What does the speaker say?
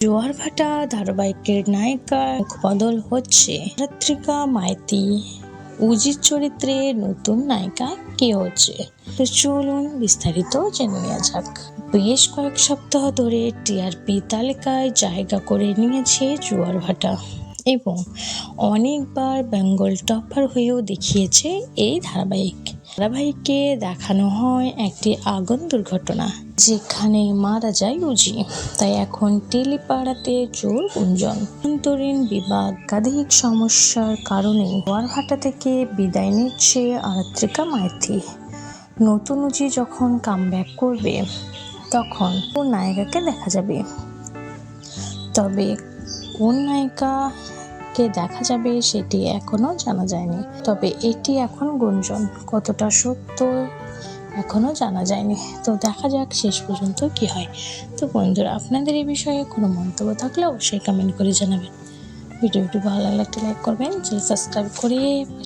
জোয়ার ভাটা ধারাবাহিকের নায়িকা বদল হচ্ছে। আরাত্রিকা মাইতি উজির চরিত্রে নতুন নায়িকা কে হচ্ছে, তো চলুন বিস্তারিত জেনে নেওয়া যাক। বেশ কয়েক সপ্তাহ ধরে টিআরপি তালিকায় জায়গা করে নিয়েছে জোয়ার ভাটা এবং অনেকবার বেঙ্গল টপার হয়েও দেখিয়েছে। এই ধারাবাহিকে দেখানো হয় একটি আগুন দুর্ঘটনা যেখানে মারা যায় উজি। তাই এখন টেলিপাড়াতে জোর গুঞ্জন, অন্তরীণ বিবাদ, একাধিক সমস্যার কারণে জোয়ার ভাটা থেকে বিদায় নিচ্ছে আরাত্রিকা মাইতি। নতুন উজি যখন কামব্যাক করবে তখন কোন নায়িকাকে দেখা যাবে, তবে কোন নায়িকাকে দেখা যাবে সেটি এখনো জানা যায়নি। তবে এটি এখন গুঞ্জন, কতটা সত্য এখনো জানা যায়নি। তো দেখা যাক শেষ পর্যন্ত কি হয়। তো বন্ধুরা, আপনাদের এই বিষয়ে কোনো মন্তব্য থাকলে অবশ্যই কমেন্ট করে জানাবেন। ভিডিওটি ভালো লাগলে একটা লাইক করবেন, চ্যানেল সাবস্ক্রাইব করে